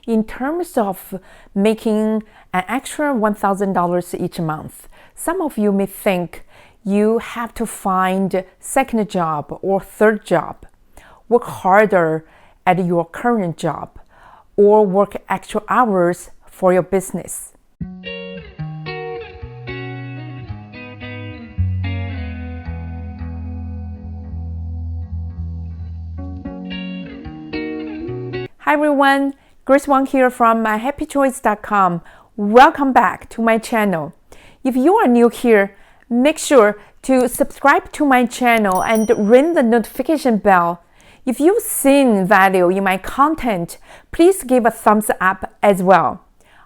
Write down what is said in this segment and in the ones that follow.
In terms of making an extra $1,000 each month, some of you may think you have to find a second job or third job, work harder at your current job, or work extra hours for your business. Hi everyone, Grace Wang here from myhappychoice.com. Welcome back to my channel. If you are new here, make sure to subscribe to my channel and ring the notification bell. If you've seen value in my content, please give a thumbs up as well.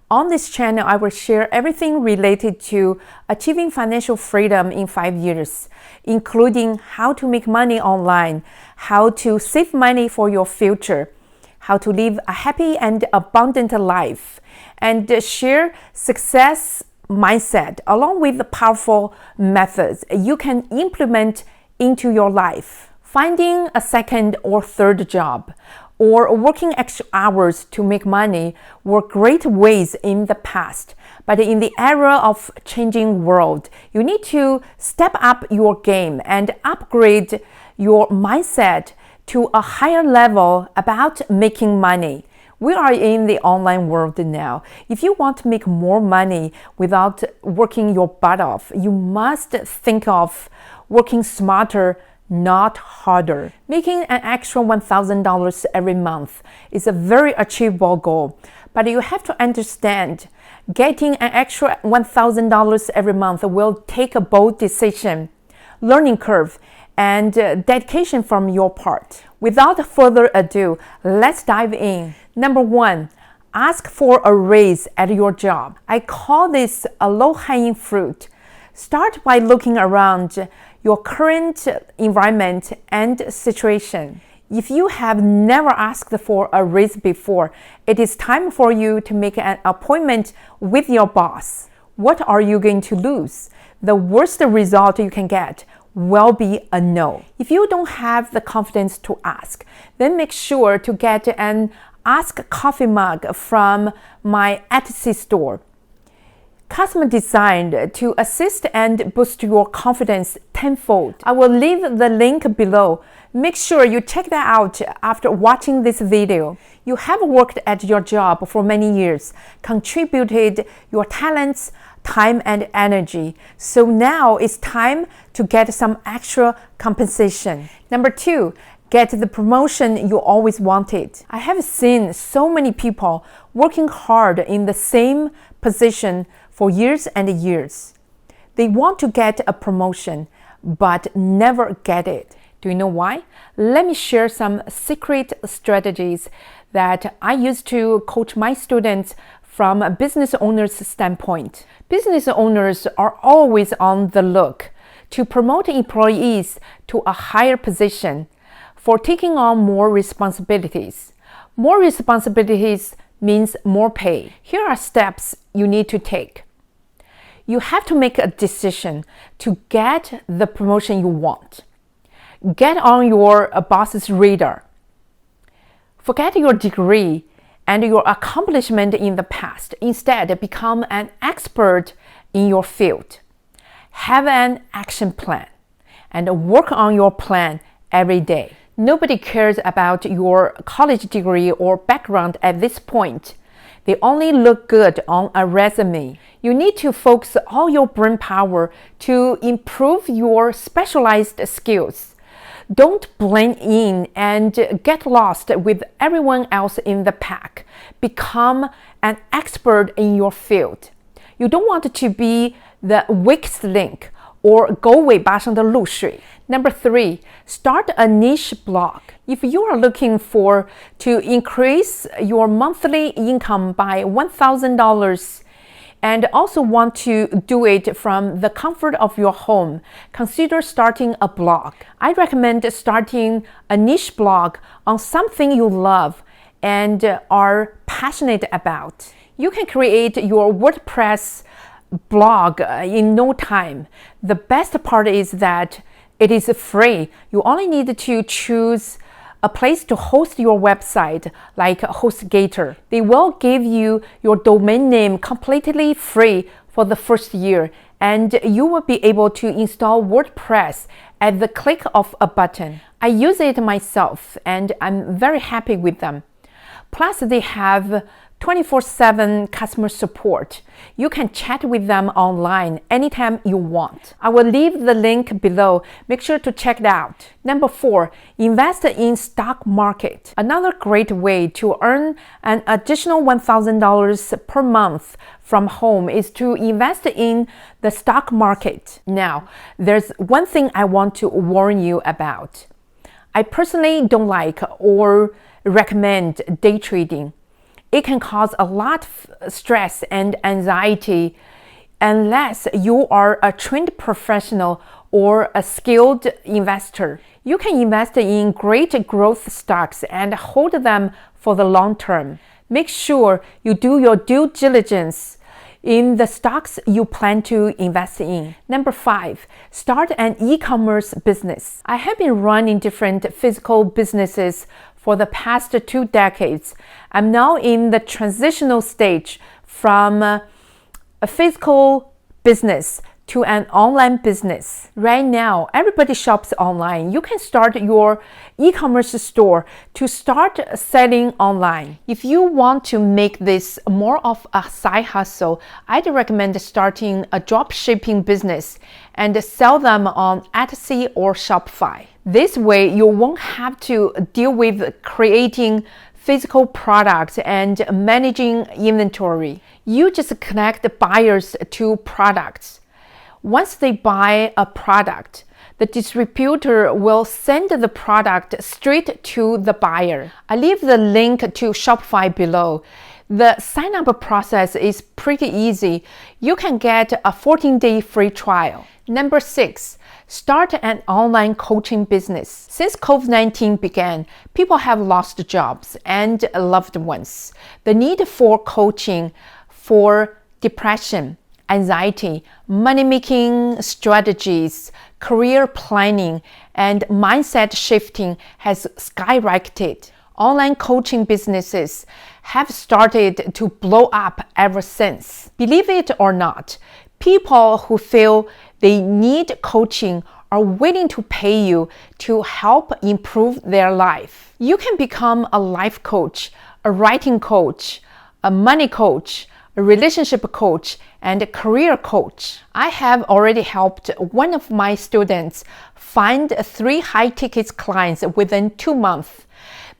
On this channel, I will share everything related to achieving financial freedom in 5 years, including how to make money online, how to save money for your future, how to live a happy and abundant life, and share success mindset along with the powerful methods you can implement into your life. Finding a second or third job or working extra hours to make money were great ways in the past, but in the era of changing world, you need to step up your game and upgrade your mindset to a higher level about making money. We are in the online world now. If you want to make more money without working your butt off, you must think of working smarter, not harder. Making an extra $1,000 every month is a very achievable goal, but you have to understand getting an extra $1,000 every month will take a bold decision, learning curve, and dedication from your part. Without further ado, let's dive in. Number 1, ask for a raise at your job. I call this a low-hanging fruit. Start by looking around your current environment and situation. If you have never asked for a raise before, it is time for you to make an appointment with your boss. What are you going to lose? The worst result you can get will be a no. If you don't have the confidence to ask, then make sure to get an Ask coffee mug from my Etsy store. Custom designed to assist and boost your confidence tenfold. I will leave the link below. Make sure you check that out after watching this video. You have worked at your job for many years, contributed your talents, time and energy. So now it's time to get some extra compensation. Number 2, get the promotion you always wanted. I have seen so many people working hard in the same position for years and years. They want to get a promotion, but never get it. Do you know why? Let me share some secret strategies that I use to coach my students from a business owner's standpoint. Business owners are always on the look to promote employees to a higher position for taking on more responsibilities. More responsibilities means more pay. Here are steps you need to take. You have to make a decision to get the promotion you want. Get on your boss's radar. Forget your degree and your accomplishment in the past. Instead, become an expert in your field. Have an action plan and work on your plan every day. Nobody cares about your college degree or background at this point. They only look good on a resume. You need to focus all your brain power to improve your specialized skills. Don't blend in and get lost with everyone else in the pack. Become an expert in your field. You don't want to be the weakest link or 狗尾巴上的露水. Number 3, start a niche blog. If you are looking to increase your monthly income by $1,000 and also want to do it from the comfort of your home, consider starting a blog. I recommend starting a niche blog on something you love and are passionate about. You can create your WordPress blog in no time. The best part is that it is free. You only need to choose a place to host your website like HostGator. They will give you your domain name completely free for the first year, and you will be able to install WordPress at the click of a button. I use it myself and I'm very happy with them. Plus, they have 24/7 customer support. You can chat with them online anytime you want. I will leave the link below. Make sure to check it out. Number 4, invest in stock market. Another great way to earn an additional $1,000 per month from home is to invest in the stock market. Now, there's one thing I want to warn you about. I personally don't like or recommend day trading. It can cause a lot of stress and anxiety unless you are a trained professional or a skilled investor. You can invest in great growth stocks and hold them for the long term. Make sure you do your due diligence in the stocks you plan to invest in. Number 5, start an e-commerce business. I have been running different physical businesses for the past 2 decades. I'm now in the transitional stage from a physical business to an online business. Right now, everybody shops online. You can start your e-commerce store to start selling online. If you want to make this more of a side hustle, I'd recommend starting a drop shipping business and sell them on Etsy or Shopify. This way, you won't have to deal with creating physical products and managing inventory. You just connect buyers to products. Once they buy a product, the distributor will send the product straight to the buyer. I leave the link to Shopify below. The sign-up process is pretty easy. You can get a 14-day free trial. Number 6, start an online coaching business. Since COVID-19 began, people have lost jobs and loved ones. The need for coaching for depression, anxiety, money-making strategies, career planning, and mindset shifting has skyrocketed. Online coaching businesses have started to blow up ever since. Believe it or not, people who feel they need coaching are willing to pay you to help improve their life. You can become a life coach, a writing coach, a money coach, a relationship coach, and a career coach. I have already helped one of my students find 3 high-ticket clients within 2 months.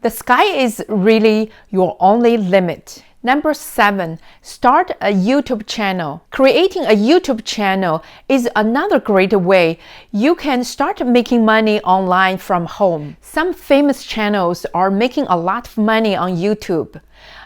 The sky is really your only limit. Number 7, start a YouTube channel. Creating a YouTube channel is another great way you can start making money online from home. Some famous channels are making a lot of money on YouTube.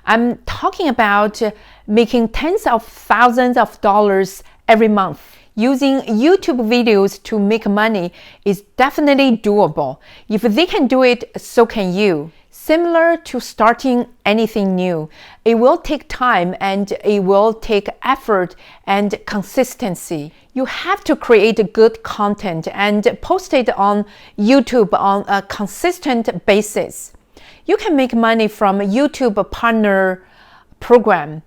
I'm talking about making tens of thousands of dollars every month. Using YouTube videos to make money is definitely doable. If they can do it, so can you. Similar to starting anything new, it will take time and it will take effort and consistency. You have to create good content and post it on YouTube on a consistent basis. You can make money from a YouTube partner program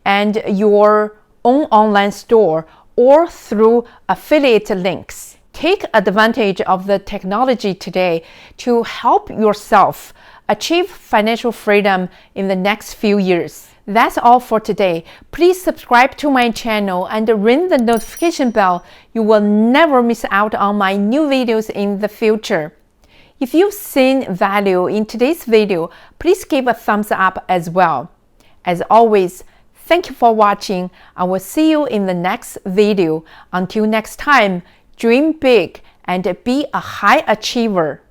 and your own online store or through affiliate links. Take advantage of the technology today to help yourself achieve financial freedom in the next few years. That's all for today. Please subscribe to my channel and ring the notification bell. You will never miss out on my new videos in the future. If you've seen value in today's video, please give a thumbs up as well. As always, thank you for watching. I will see you in the next video. Until next time, dream big and be a high achiever.